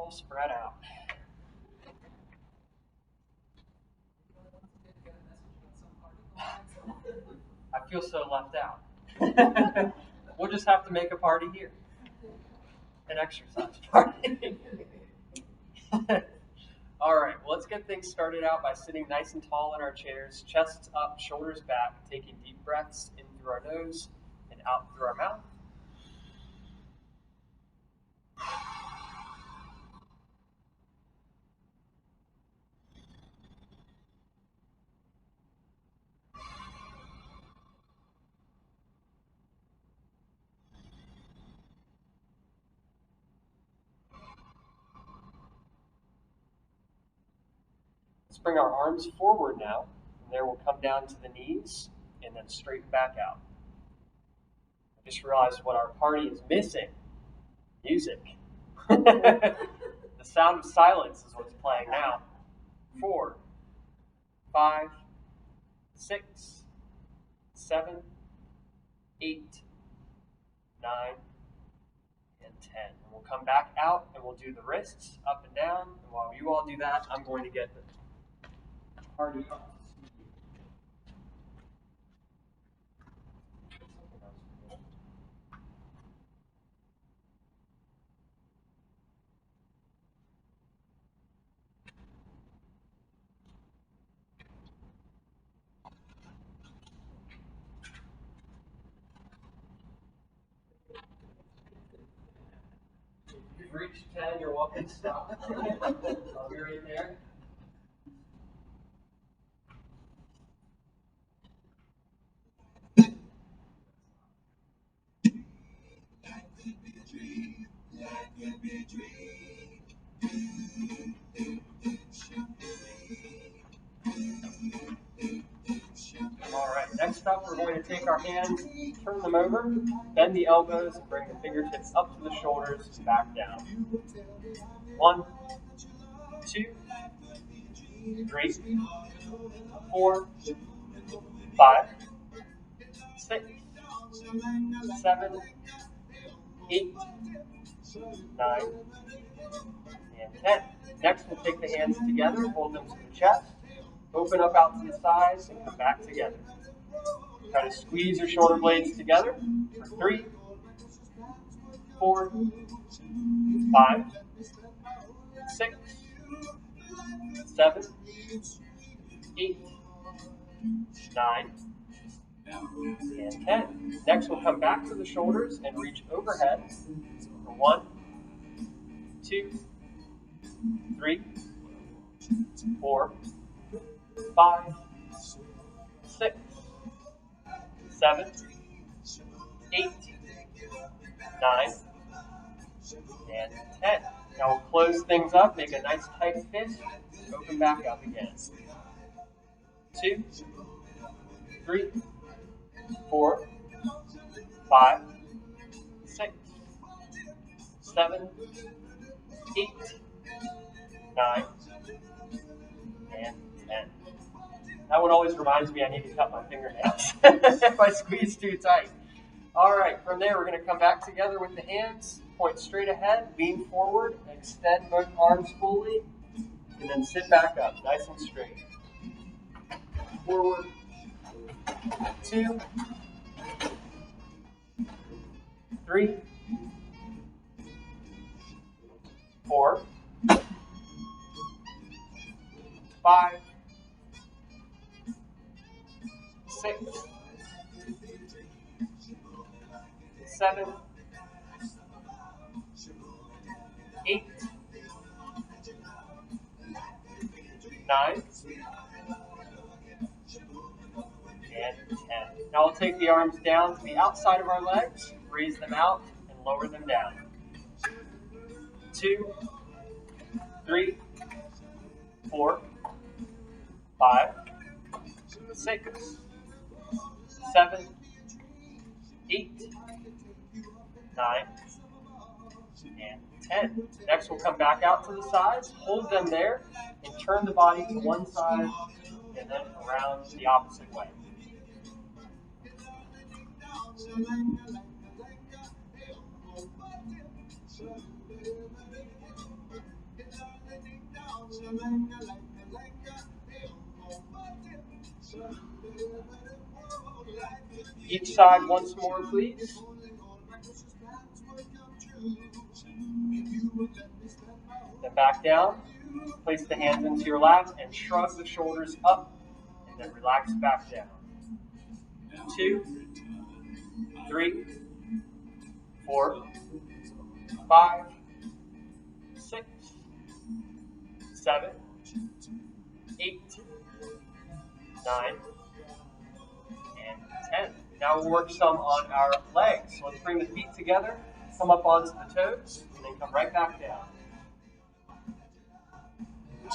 all spread out. I feel so left out. We'll just have to make a party here. An exercise party. All right, well, let's get things started out by sitting nice and tall in our chairs, chests up, shoulders back, taking deep breaths in through our nose and out through our mouth. Let's bring our arms forward now, and there we'll come down to the knees and then straighten back out. I just realized what our party is missing. Music. The sound of silence is what's playing now. 4, 5, 6, 7, 8, 9, and 10. And we'll come back out and we'll do the wrists up and down. And while you all do that, I'm going to get the party up. You've reached 10, you're welcome to stop. I'll be right there. All right, next up we're going to take our hands, turn them over, bend the elbows, and bring the fingertips up to the shoulders and back down. 1, 2, 3, 4, 5, 6, 7, 8, 9, and 10. Next, we'll take the hands together, hold them to the chest, open up out to the sides, and come back together. Try to squeeze your shoulder blades together for 3, 4, 5, 6, 7, 8, 9, and 10. Next, we'll come back to the shoulders and reach overhead for 1, 2, 3, 4, 5, 6, 7, 8, 9, and 10. Now we'll close things up, make a nice tight fist, open back up again. 2, 3, 4, 5, 6, 7, 8, 9, and 10. That one always reminds me I need to cut my fingernails if I squeeze too tight. All right, from there we're going to come back together with the hands, point straight ahead, lean forward, extend both arms fully, and then sit back up, nice and straight. Forward, 2, 3, 4, 5, 6, 7, 8, 9, and 10. Now we'll take the arms down to the outside of our legs, raise them out, and lower them down. 2, 3, 4, 5, 6, 7, 8, 9, and 10. Next, we'll come back out to the sides, hold them there, and turn the body to one side, and then around the opposite way. Each side once more, please. Then back down. Place the hands into your lap and shrug the shoulders up, and then relax back down. 2, 3, 4, 5, 6, 7, 8, 9, and 10. Now we'll work some on our legs. So let's bring the feet together, come up onto the toes, and then come right back down.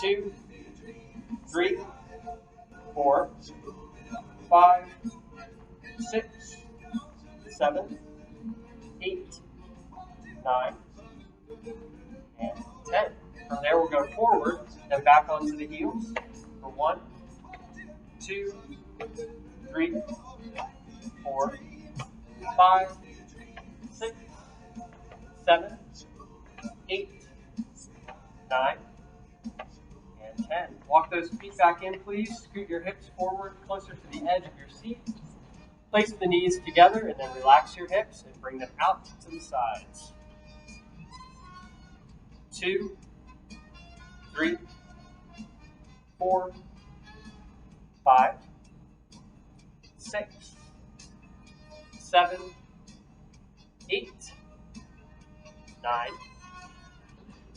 2, 3, 4, 5, 6, 7, 8, 9, and 10. From there we'll go forward, then back onto the heels for 1, 2, 3, 4, 5, 6, 7, 8, 9, and 10. Walk those feet back in, please. Scoot your hips forward closer to the edge of your seat. Place the knees together and then relax your hips and bring them out to the sides. 2, 3, 4, 5, 6, 7, 8, 9,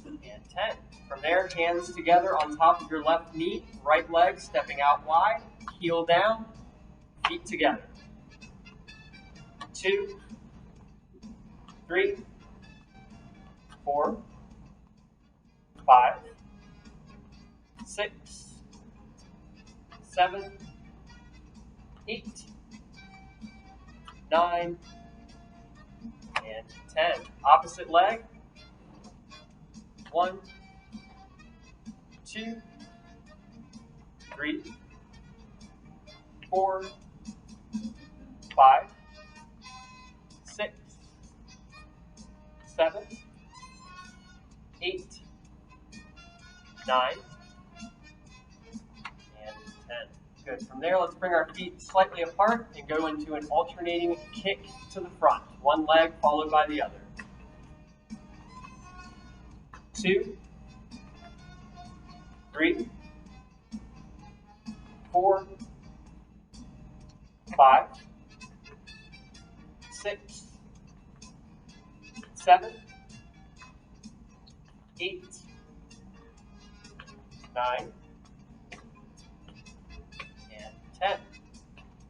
and 10. From there, hands together on top of your left knee, right leg stepping out wide, heel down, feet together. 2, 3, 4, 5, 6, 7, 8, 9, and 10. Opposite leg. 1, 2, 3, 4, 5, 6, 7, 8, 9, and 10. Good. From there, let's bring our feet slightly apart and go into an alternating kick to the front. One leg followed by the other. 2, 3, 4, 5, 6, 7, 8, 9, and 10.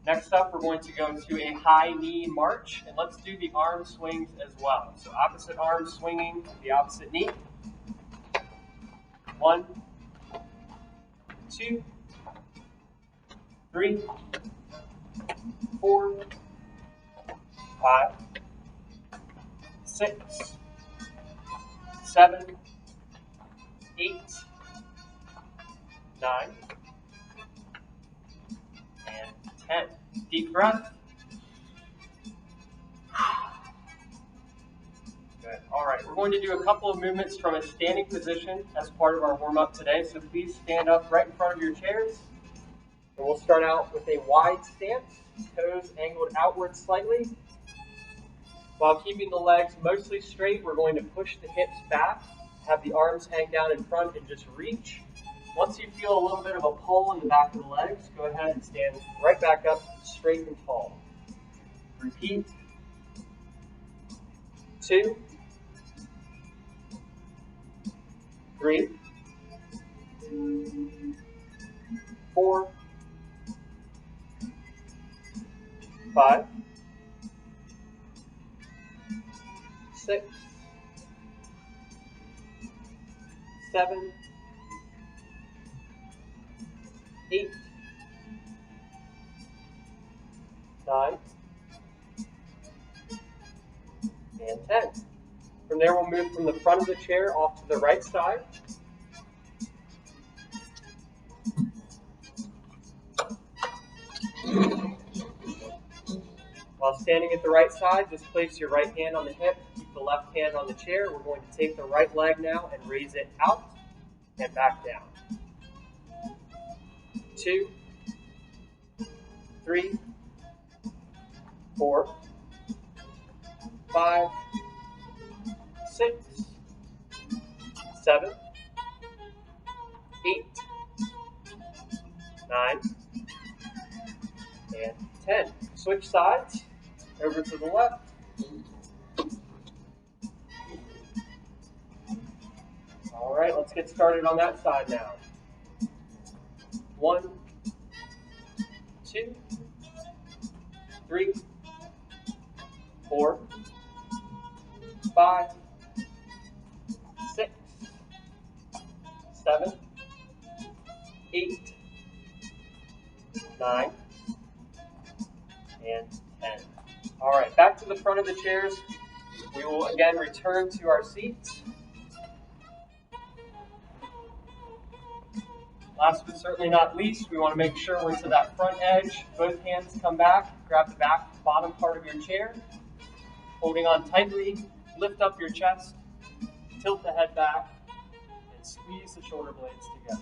Next up, we're going to go to a high knee march, and let's do the arm swings as well. So opposite arm swinging the opposite knee. 1, 2, 3, 4, 5, 6, 7, 8, 9, and 10. Deep breath. Good. All right, we're going to do a couple of movements from a standing position as part of our warm-up today. So please stand up right in front of your chairs. And we'll start out with a wide stance, toes angled outward slightly. While keeping the legs mostly straight, we're going to push the hips back, have the arms hang down in front, and just reach. Once you feel a little bit of a pull in the back of the legs, go ahead and stand right back up, straight and tall. Repeat. 2, 3, 4, 5, 6, 7, 8, 9, and 10. From there, we'll move from the front of the chair off to the right side. While standing at the right side, just place your right hand on the hip, keep the left hand on the chair. We're going to take the right leg now and raise it out. and back down. 2, 3, 4, 5, 6, 7, 8, 9, and 10. Switch sides, over to the left. All right, let's get started on that side now. 1, 2, 3, 4, 5, 6, 7, 8, 9, and 10. All right, back to the front of the chairs. We will again return to our seats. Last but certainly not least, we want to make sure we're to that front edge. Both hands come back, grab the bottom part of your chair. Holding on tightly, lift up your chest, tilt the head back, and squeeze the shoulder blades together.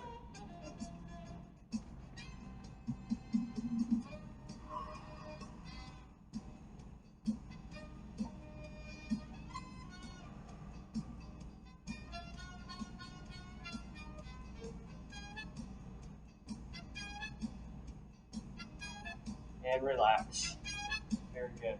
And relax. Very good.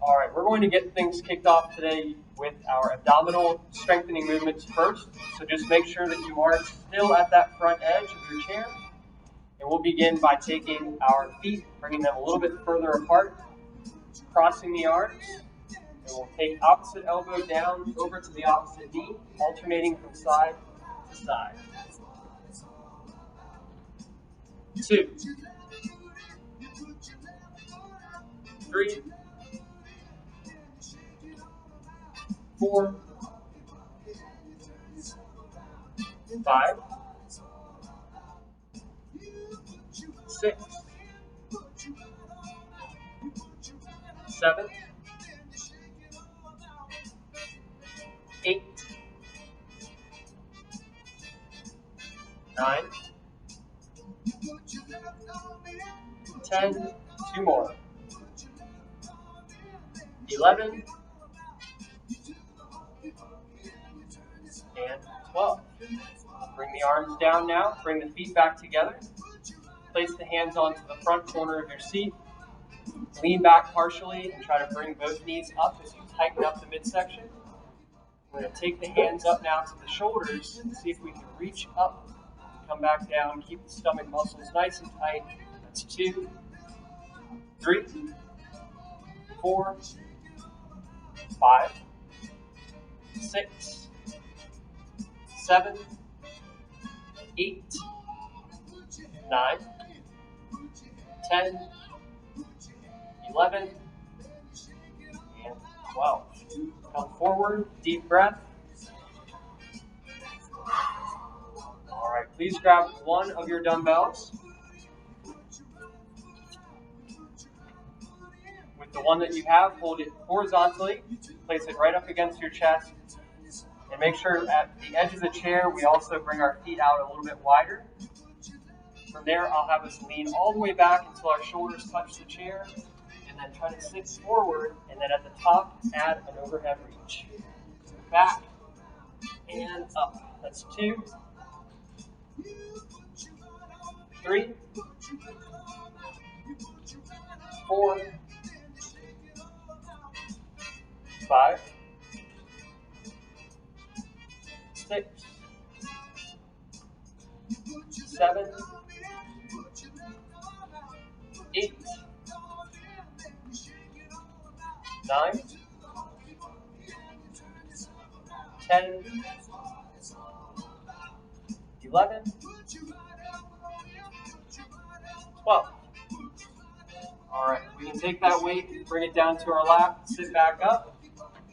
All right, we're going to get things kicked off today with our abdominal strengthening movements first. So just make sure that you are still at that front edge of your chair. And we'll begin by taking our feet, bringing them a little bit further apart, crossing the arms. And we'll take opposite elbow down over to the opposite knee, alternating from side to side. 2, 3, 4, 5, 6, 7, 8, 9, 10, 2 more, 11, and 12. Bring the arms down now, bring the feet back together. Place the hands onto the front corner of your seat. Lean back partially and try to bring both knees up as you tighten up the midsection. We're going to take the hands up now to the shoulders and see if we can reach up, come back down, keep the stomach muscles nice and tight. That's 2, 3, 4, 5, 6, 7, 8, 9, 10, 11, and 12. Come forward, deep breath. All right, please grab one of your dumbbells. With the one that you have, hold it horizontally, place it right up against your chest, and make sure at the edge of the chair we also bring our feet out a little bit wider. From there, I'll have us lean all the way back until our shoulders touch the chair, and then try to sit forward, and then at the top, add an overhead reach. Back and up. That's 2, 3, 4, 5, 6, 7, 8, 9, 10, 11, 12. All right, we can take that weight, bring it down to our lap, sit back up,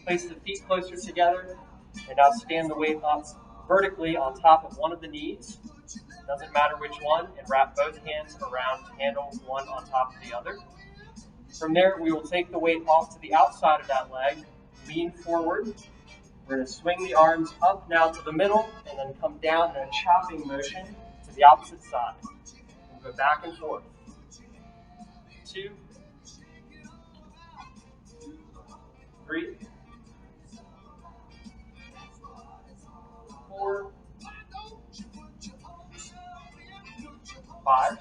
place the feet closer together, and now stand the weight up vertically on top of one of the knees. Doesn't matter which one, and wrap both hands around to handle one on top of the other. From there, we will take the weight off to the outside of that leg, lean forward, We're going to swing the arms up now to the middle and then come down in a chopping motion to the opposite side. We'll go back and forth. 2, 3, 4, 5,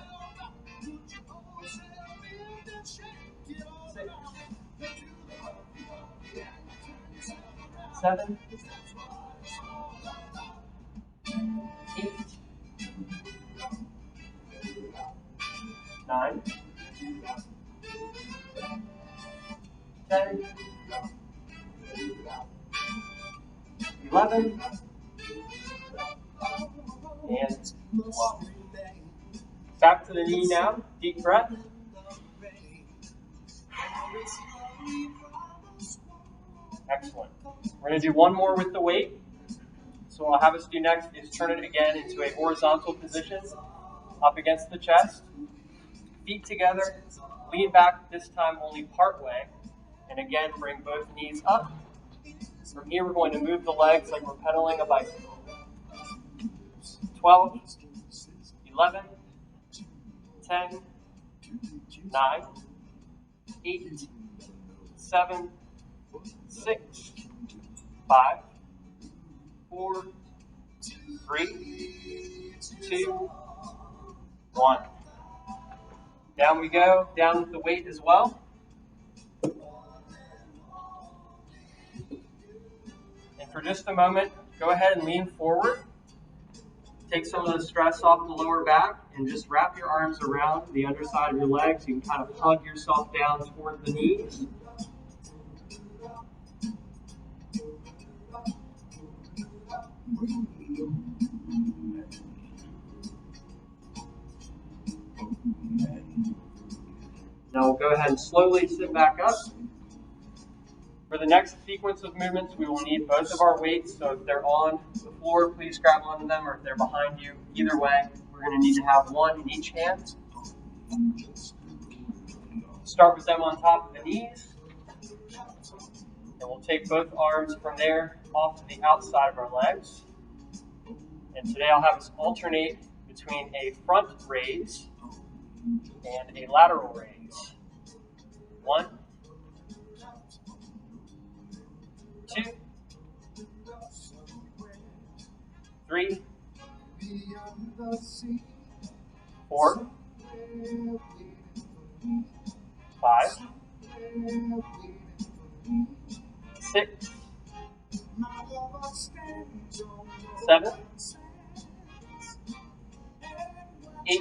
6, 7, 8, 9, 10, 11, and 12. Back to the knee now. Deep breath. Excellent. We're going to do one more with the weight. So what I'll have us do next is turn it again into a horizontal position, up against the chest. Feet together, lean back this time only part way, and again bring both knees up. From here we're going to move the legs like we're pedaling a bicycle. 12, 11, 10, 9, 8, 7, 6, 5, 4, 3, 2, 1. Down we go, down with the weight as well. And for just a moment, go ahead and lean forward. Take some of the stress off the lower back and just wrap your arms around the underside of your legs. You can kind of hug yourself down toward the knees. Now we'll go ahead and slowly sit back up. For the next sequence of movements, we will need both of our weights. So if they're on the floor, please grab onto them, or if they're behind you, either way, we're going to need to have one in each hand. Start with them on top of the knees. And we'll take both arms from there off to the outside of our legs. And today I'll have us alternate between a front raise and a lateral raise. 1, 2, 3, 4, 5, 6, 7, 8,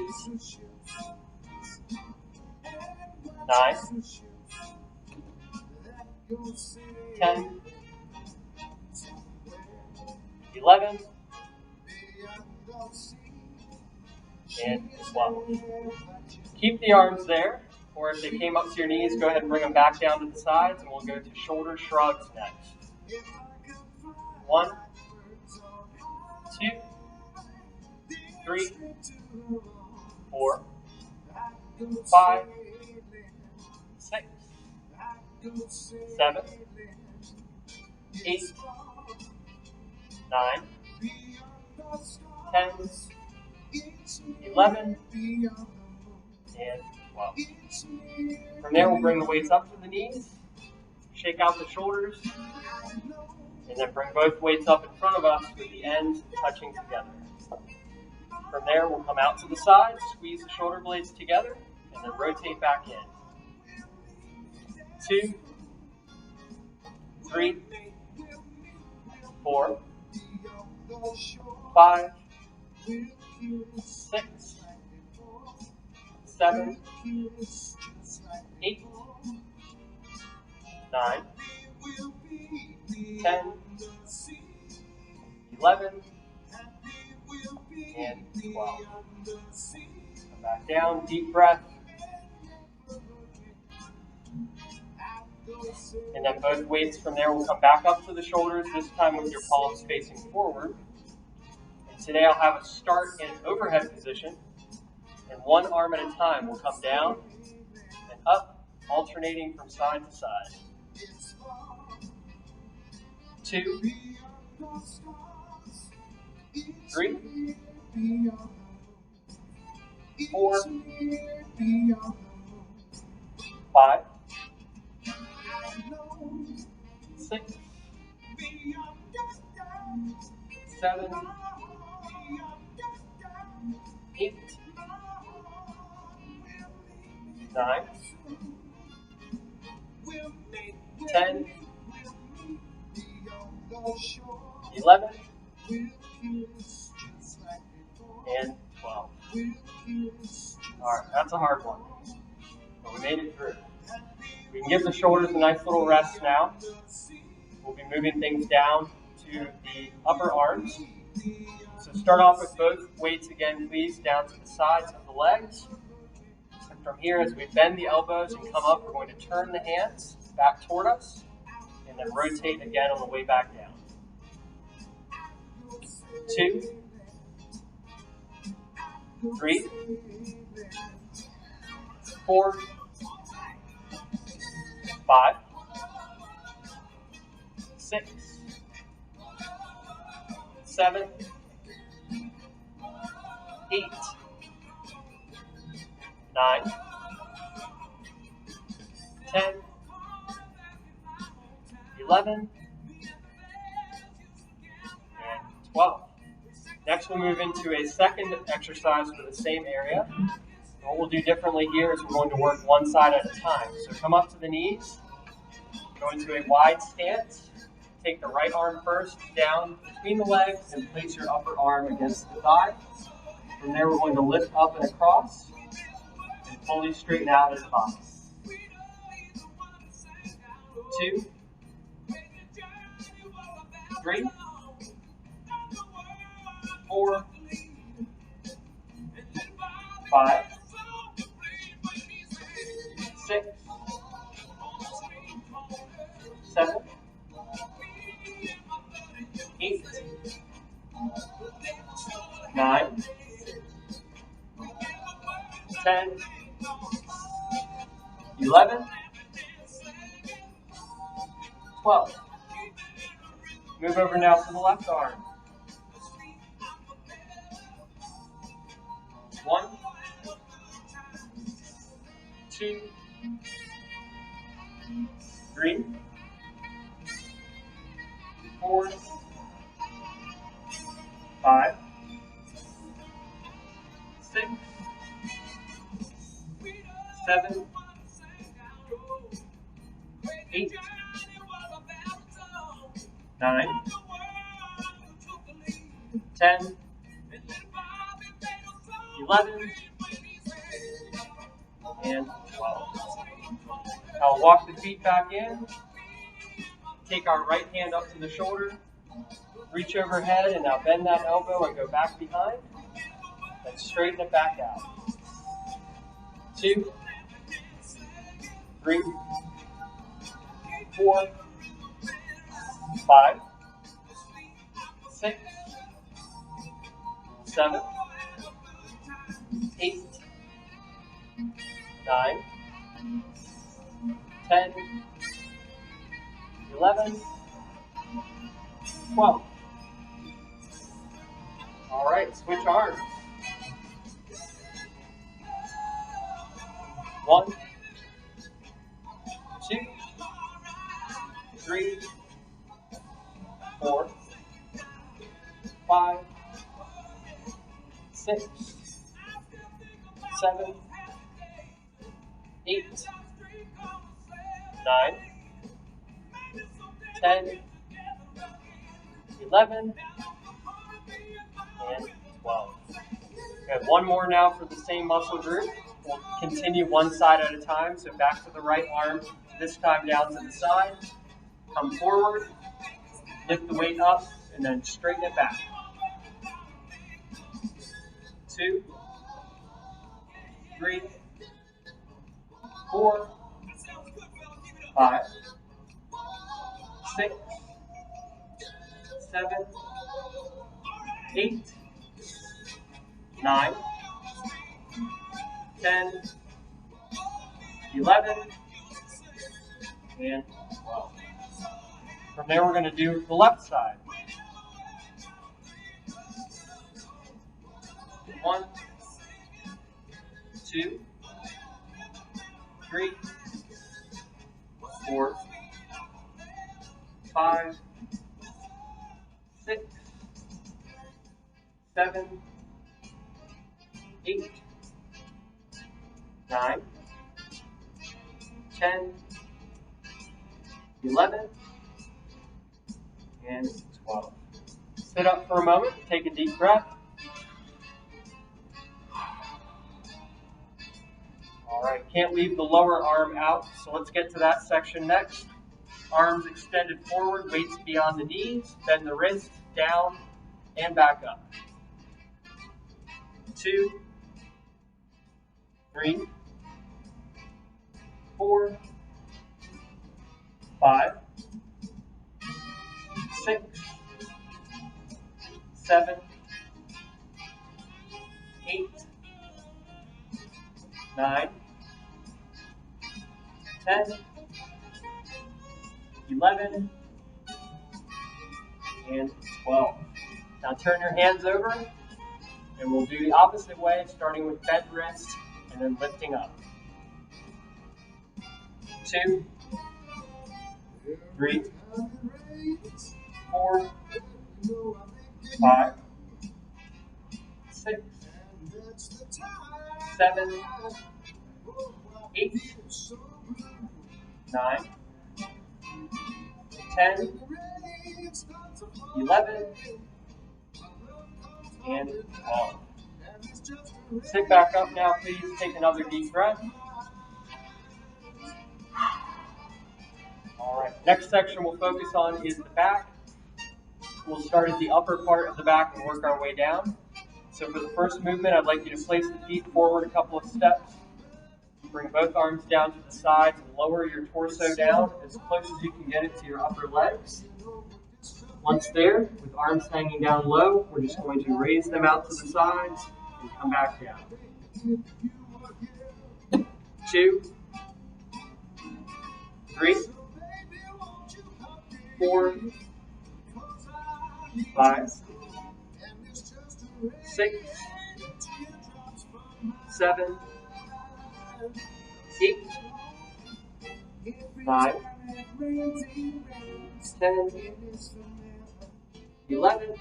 9, 10, 11, and 12. Keep the arms there, or if they came up to your knees, go ahead and bring them back down to the sides, and we'll go to shoulder shrugs next. 1, 2, 3, 4, 5, 6, 7, 8, 9, 10, 11, and 12. From there, we'll bring the weights up to the knees, shake out the shoulders, and then bring both weights up in front of us with the ends touching together. From there, we'll come out to the side, squeeze the shoulder blades together, and then rotate back in. 2, 3, 4, 5, 6, 7, 8, 9, 10, 11, and 12. Come back down, deep breath. And then both weights from there will come back up to the shoulders, this time with your palms facing forward. And today I'll have us start in an overhead position, and one arm at a time will come down and up, alternating from side to side. 2, 3, 4, 5, 6, 7, 8, 9, 10, 11, and 12. Alright, that's a hard one. But we made it through. We can give the shoulders a nice little rest now. We'll be moving things down to the upper arms. So start off with both weights again, please, down to the sides of the legs. And from here, as we bend the elbows and come up, we're going to turn the hands back toward us and then rotate again on the way back down. 2, 3, 4, 5, 6, 7, 8, 9, 10, 11, and 12. Next, we'll move into a second exercise for the same area. What we'll do differently here is we're going to work one side at a time. So come up to the knees, go into a wide stance. Take the right arm first down between the legs and place your upper arm against the thigh. From there, we're going to lift up and across and fully straighten out at the bottom. 2, 3, 4, 5, 6, 7, 8, 9, 10, 11, 12. Move over now to the left arm. 1, 2, 3, 4, 5, 6, 7, 8, 9, 10, 11, and 12. I'll walk the feet back in. Take our right hand up to the shoulder. Reach overhead and now bend that elbow and go back behind. Then straighten it back out. 2, 3, 4, 5, 6, 7, 8, 9, 10, 11, 12. All right, switch arms. 1, 2, 3, 4, 5, 6, 7, 8, 9, 10, 11, and 12. Okay, one more now for the same muscle group. We'll continue one side at a time. So back to the right arm, this time down to the side. Come forward, lift the weight up, and then straighten it back. 2, 3, 4, 5, 6, 7, 8, 9, 10, 11, and 12. From there, we're going to do the left side. 1, 2, 3, 4, 5, 6, 7, 8, 9, 10, 11, and 12. Sit up for a moment, take a deep breath. All right, can't leave the lower arm out, so let's get to that section next. Arms extended forward, weights beyond the knees, bend the wrist, down, and back up. 2, 3, 4, 5, 6, 7, 8, 9, 10, 11, and 12. Now turn your hands over, and we'll do the opposite way, starting with bent wrist and then lifting up. 2, 3, 4, 5, 6, 7, 8, 9, 10, 11, and 12. Sit back up now, please. Take another deep breath. All right, next section we'll focus on is the back. We'll start at the upper part of the back and work our way down. So for the first movement, I'd like you to place the feet forward a couple of steps. Bring both arms down to the sides and lower your torso down as close as you can get it to your upper legs. Once there, with arms hanging down low, we're just going to raise them out to the sides and come back down. 2, 3, 4, 5, 6, 7, 8, 9, 10, 11,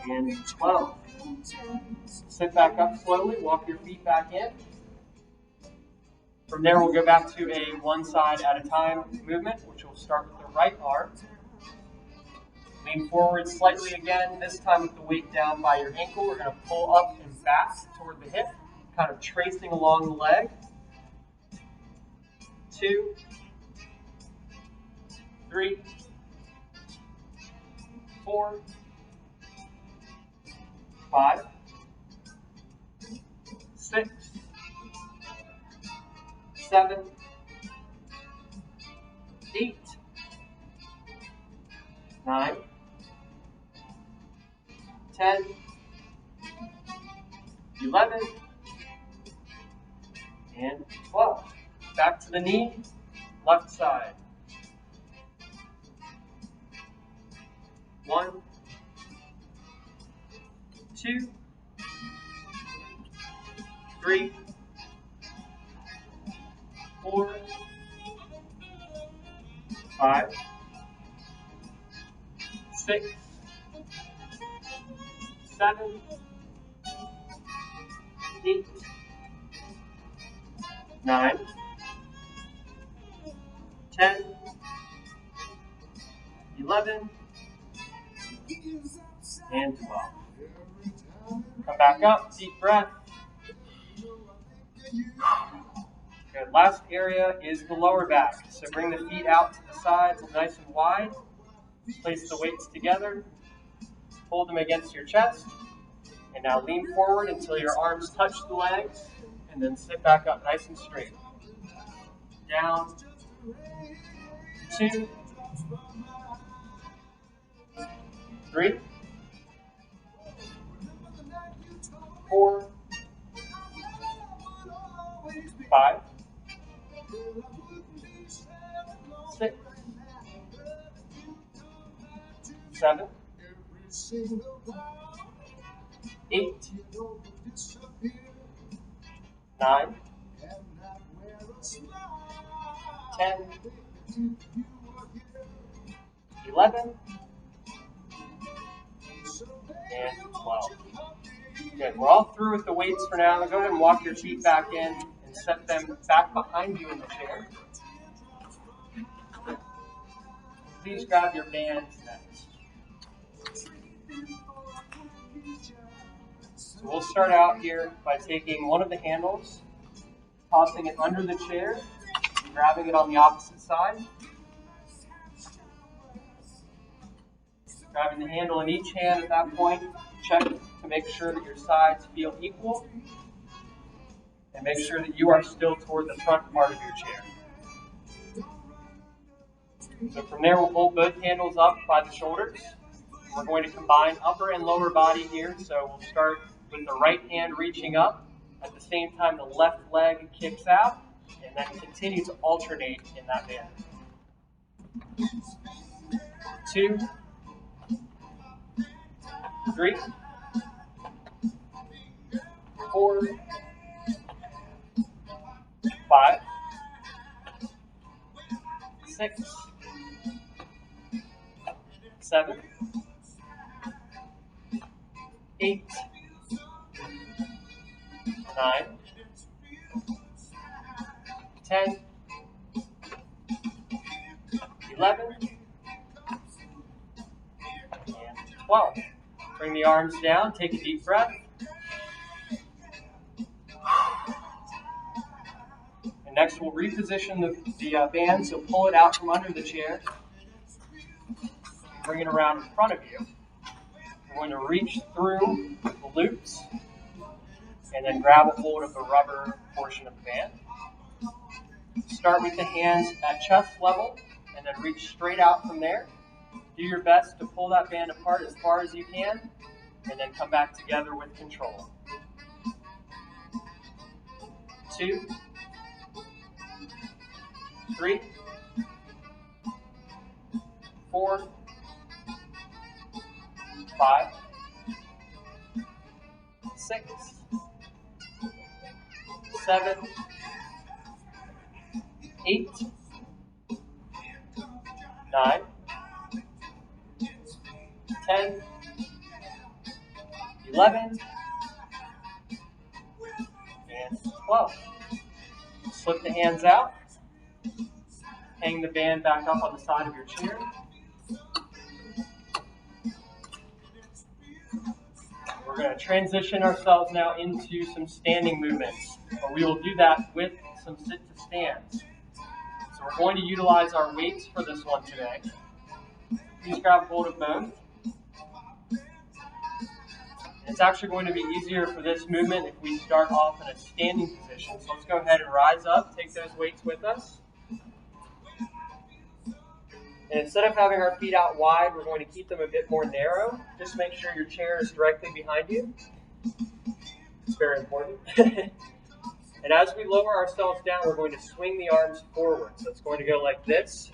and 12. Sit back up slowly, walk your feet back in. From there, we'll go back to a one side at a time movement, which will start with the right arm. Lean forward slightly again, this time with the weight down by your ankle. We're going to pull up and back toward the hip, kind of tracing along the leg. 2, 3, 4, 5, 6, 7, 8, 9, 10, 11, and 12. Back to the knee, left side. 1, 2, 3, 4, 5, 6, 7, 8, 9, 10, 11, and 12. Come back up, deep breath. Good. Last area is the lower back. So bring the feet out to the sides nice and wide. Place the weights together. Hold them against your chest. And now lean forward until your arms touch the legs. And then sit back up nice and straight. Down. 2, 3, 4, 5, 6, 7, 8, 9, 10, 11, and 12. Good. We're all through with the weights for now. Go ahead and walk your feet back in and set them back behind you in the chair. Please grab your bands next. So we'll start out here by taking one of the handles, tossing it under the chair, and grabbing it on the opposite side. Grabbing the handle in each hand at that point, check to make sure that your sides feel equal, and make sure that you are still toward the front part of your chair. So from there, we'll hold both handles up by the shoulders. We're going to combine upper and lower body here, so we'll start with the right hand reaching up. At the same time, the left leg kicks out, and then continue to alternate in that manner. 2, 3, 4, 5, 6, 7, 8, 9, 10, 11, and 12. Bring the arms down, take a deep breath. And next we'll reposition the band, so pull it out from under the chair. Bring it around in front of you. We're going to reach through the loops and then grab a hold of the rubber portion of the band. Start with the hands at chest level and then reach straight out from there. Do your best to pull that band apart as far as you can and then come back together with control. 2, 3, 4, 5, 6, 7, 8, 9, 10, 11, and 12. Slip the hands out. Hang the band back up on the side of your chair. We're going to transition ourselves now into some standing movements, but we will do that with some sit-to-stands. So we're going to utilize our weights for this one today. Please grab hold of both. It's actually going to be easier for this movement if we start off in a standing position. So let's go ahead and rise up, take those weights with us. And instead of having our feet out wide, we're going to keep them a bit more narrow. Just make sure your chair is directly behind you. It's very important. And as we lower ourselves down, we're going to swing the arms forward. So it's going to go like this.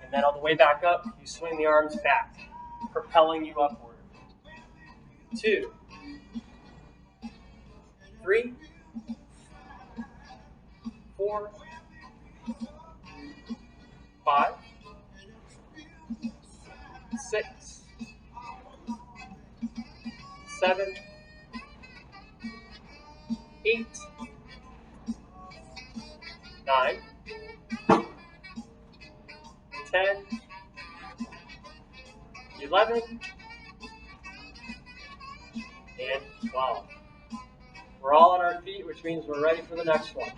And then on the way back up, you swing the arms back, propelling you upward. 2, 3, 4, 5, 6, 7, 8, 9, 10, 11, and 12. We're all on our feet, which means we're ready for the next one.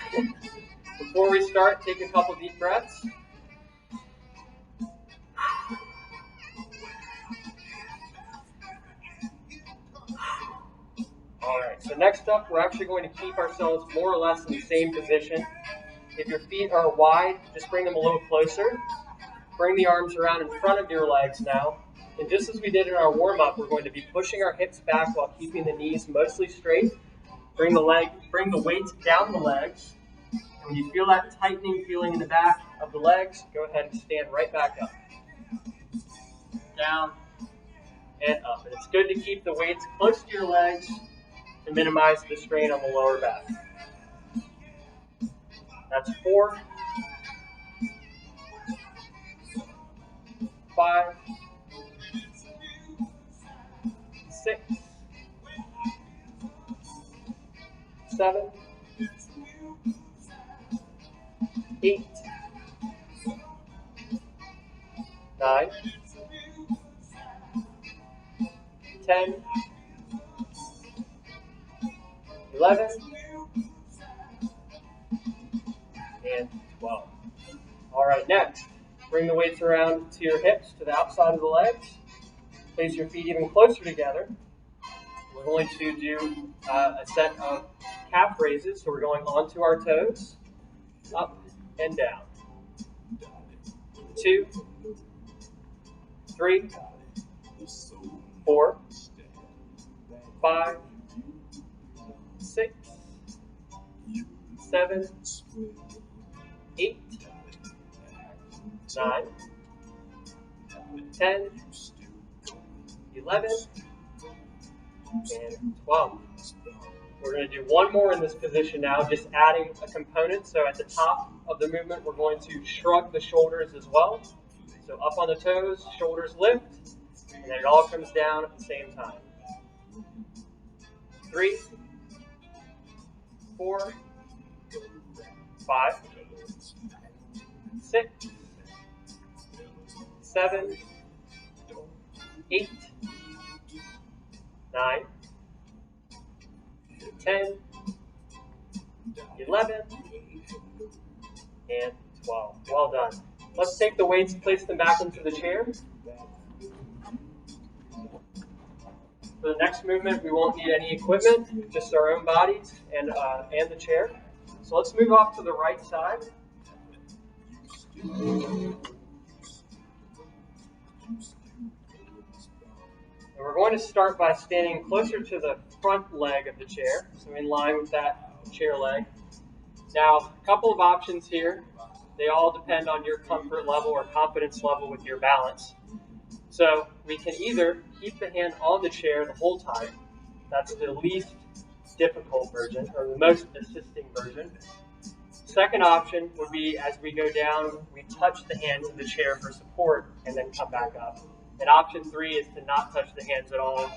Before we start, take a couple deep breaths. Alright, so next up, we're actually going to keep ourselves more or less in the same position. If your feet are wide, just bring them a little closer. Bring the arms around in front of your legs now. And just as we did in our warm-up, we're going to be pushing our hips back while keeping the knees mostly straight. Bring the weight down the legs. When you feel that tightening feeling in the back of the legs, go ahead and stand right back up. down, and up. And it's good to keep the weights close to your legs to minimize the strain on the lower back. That's 4, 5, 6, 7, 8, 9, 10, 11, and 12. All right, next, bring the weights around to your hips, to the outside of the legs. Place your feet even closer together. We're going to do a set of calf raises. So we're going onto our toes, up and down. 2, 3, 4, 5, 6, 7, 8, 9, 10, 11, and 12. We're going to do one more in this position now, just adding a component. So at the top of the movement, we're going to shrug the shoulders as well. So up on the toes, shoulders lift, and then it all comes down at the same time. 3, 4, 5, 6, 7, 8, 9, 10, 11, and 12. Well done. Let's take the weights and place them back into the chair. For the next movement, we won't need any equipment, just our own bodies and the chair. So let's move off to the right side. And we're going to start by standing closer to the front leg of the chair, so in line with that chair leg. Now, a couple of options here. They all depend on your comfort level or confidence level with your balance. So we can either keep the hand on the chair the whole time. That's the least difficult version, or the most assisting version. Second option would be as we go down, we touch the hands of the chair for support and then come back up. And option 3 is to not touch the hands at all,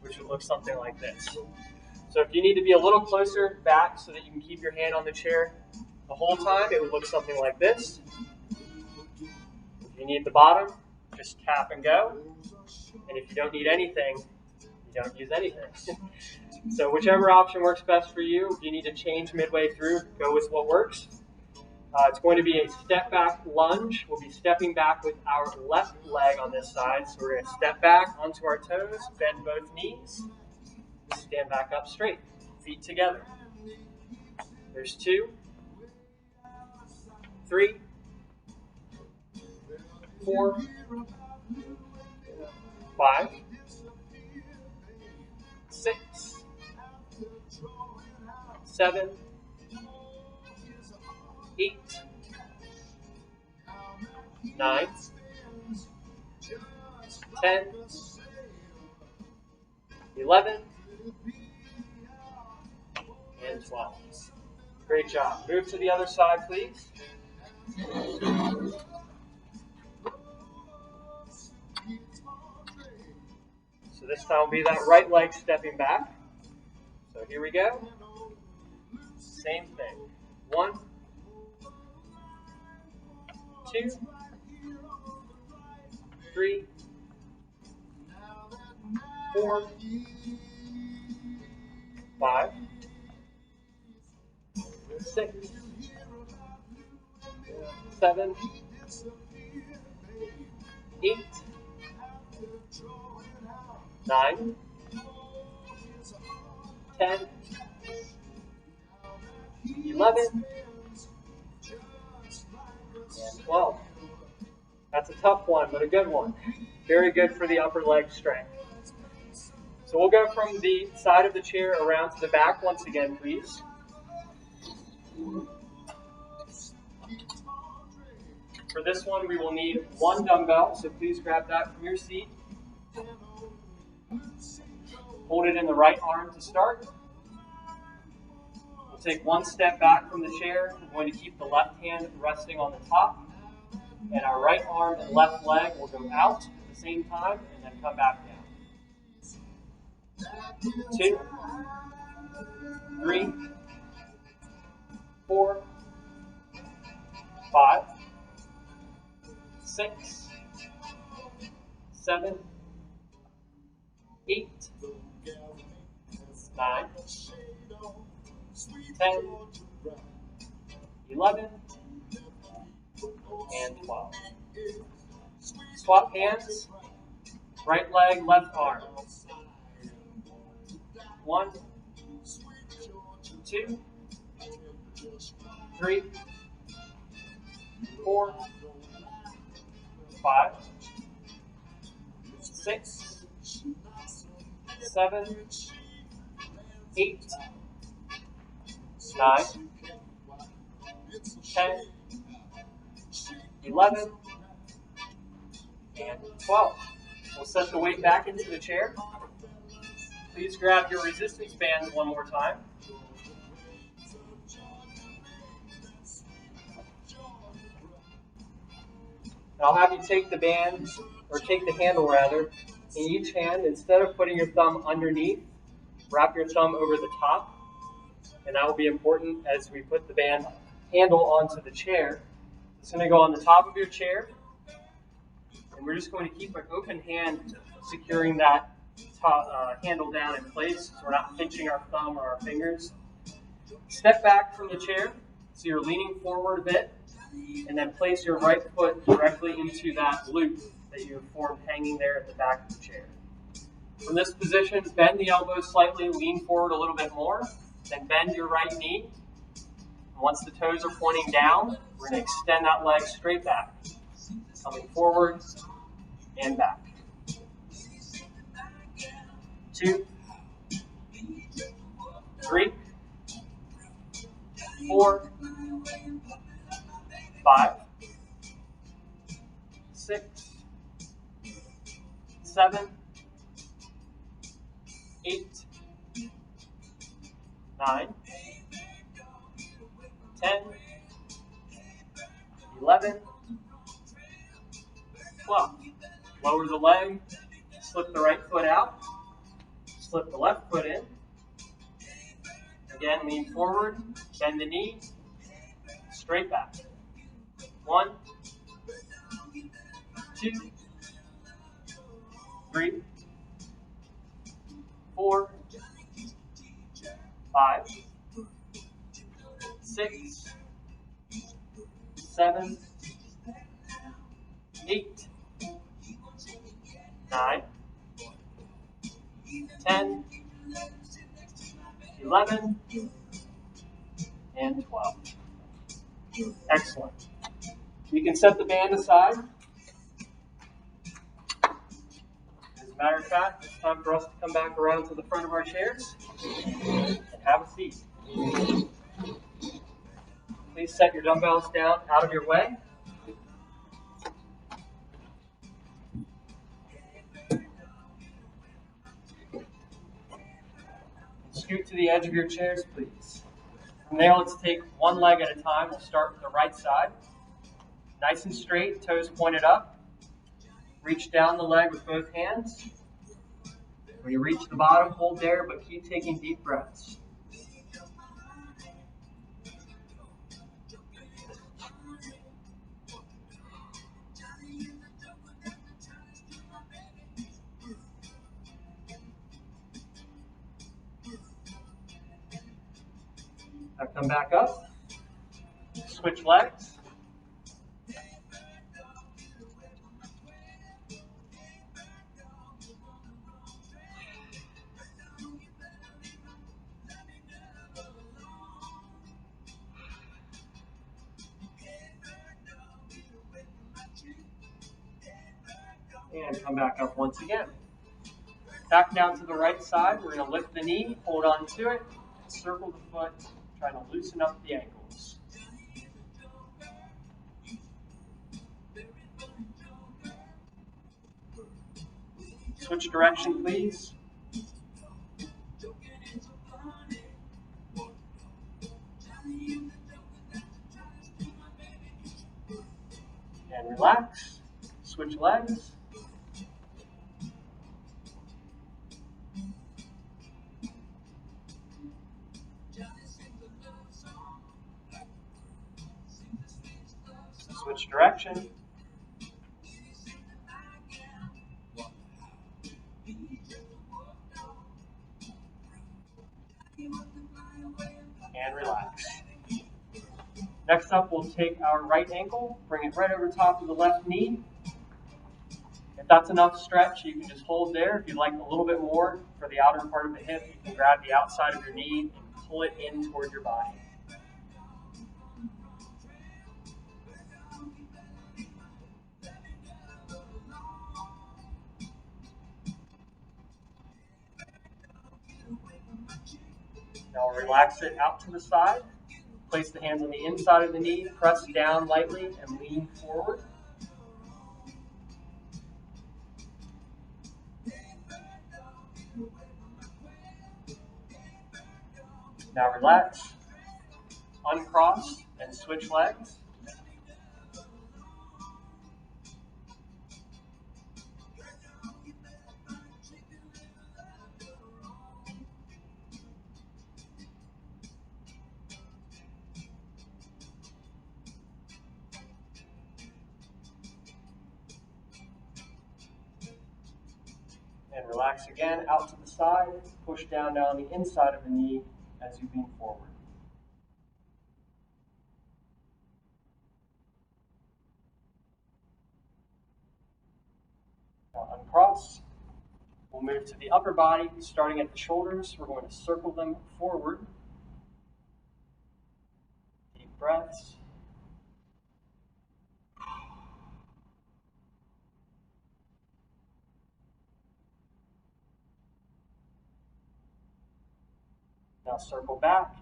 which would look something like this. So if you need to be a little closer back so that you can keep your hand on the chair the whole time, it would look something like this. If you need the bottom, just tap and go. And if you don't need anything, you don't use anything. So whichever option works best for you. If you need to change midway through, go with what works. It's going to be a step back lunge. We'll be stepping back with our left leg on this side. So we're going to step back onto our toes, bend both knees, stand back up straight, feet together. There's 2, 3, 4, 5, 6, 7, 8, 9, 10, 11, and 12. Great job. Move to the other side, please. So this time will be that right leg stepping back. So here we go. Same thing. 1, 2, 3, 4, 5, 6, 7, 8, 9, 10, 11, and 12. That's a tough one, but a good one. Very good for the upper leg strength. So we'll go from the side of the chair around to the back once again, please. For this one, we will need one dumbbell, so please grab that from your seat. Hold it in the right arm to start. We'll take one step back from the chair. We're going to keep the left hand resting on the top, and our right arm and left leg will go out at the same time and then come back down. 2, 3, 4, 5, 6, 7, 8, 9, 10, 11, and 12. Swap hands, right leg, left arm. 1, 2, 3, 4, 5, 6, 7, 8, 9, 10, 11, and 12. We'll set the weight back into the chair. Please grab your resistance bands one more time. And I'll have you take the band, or take the handle rather, in each hand. Instead of putting your thumb underneath, wrap your thumb over the top. And that will be important as we put the band handle onto the chair. It's going to go on the top of your chair. And we're just going to keep an open hand securing that handle down in place so we're not pinching our thumb or our fingers. Step back from the chair so you're leaning forward a bit, and then place your right foot directly into that loop that you have formed hanging there at the back of the chair. From this position, bend the elbows slightly, lean forward a little bit more, then bend your right knee. And once the toes are pointing down, we're going to extend that leg straight back, coming forward and back. 2, 3, 4, 5, 6, 7, 8, 9, 10, 11, 12. Lower the leg, slip the right foot out, slip the left foot in. Again, lean forward, bend the knee, straight back. 1, 2, 3, 4, 5, 6, 7, 8, 9, 10, 11, and 12. Excellent. You can set the band aside. As a matter of fact, it's time for us to come back around to the front of our chairs and have a seat. Please set your dumbbells down out of your way. Scoot to the edge of your chairs, please. From there, let's take one leg at a time. We'll start with the right side. Nice and straight, toes pointed up. Reach down the leg with both hands. When you reach the bottom, hold there, but keep taking deep breaths. Now come back up, switch legs. And come back up once again. Back down to the right side. We're going to lift the knee, hold on to it, and circle the foot, trying to loosen up the ankles. Switch direction, please. And relax. Switch legs. Switch direction. And relax. Next up, we'll take our right ankle, bring it right over top of the left knee. If that's enough stretch, you can just hold there. If you'd like a little bit more for the outer part of the hip, you can grab the outside of your knee and pull it in toward your body. Now relax it out to the side. Place the hands on the inside of the knee, press down lightly, and lean forward. Now relax, uncross, and switch legs. And relax again, out to the side, push down on the inside of the knee as you lean forward. Now uncross. We'll move to the upper body, starting at the shoulders. We're going to circle them forward. Deep breaths. Now circle back.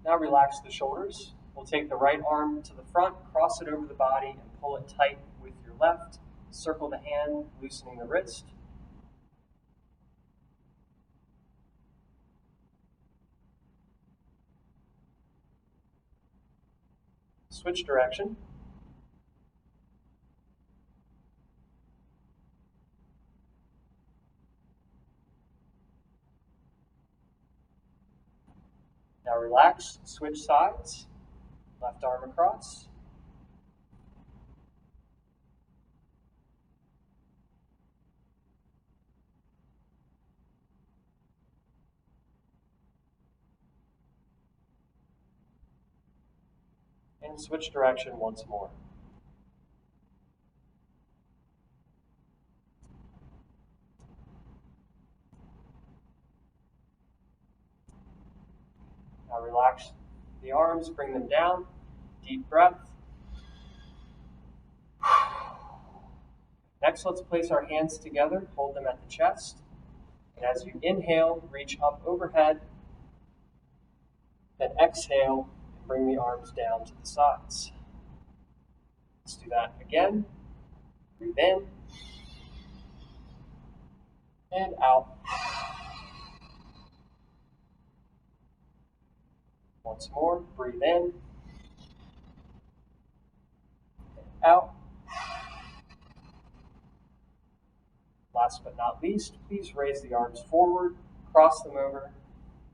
Now relax the shoulders. We'll take the right arm to the front, cross it over the body, and pull it tight with your left. Circle the hand, loosening the wrist. Switch direction. Now relax, switch sides, left arm across. And switch direction once more. Now relax the arms, bring them down. Deep breath. Next, let's place our hands together, hold them at the chest. And as you inhale, reach up overhead. Then exhale, and bring the arms down to the sides. Let's do that again. Breathe in. And out. Once more, breathe in. And out. Last but not least, please raise the arms forward, cross them over,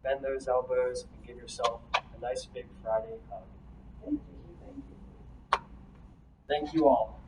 bend those elbows, and give yourself a nice big Friday hug. Thank you all.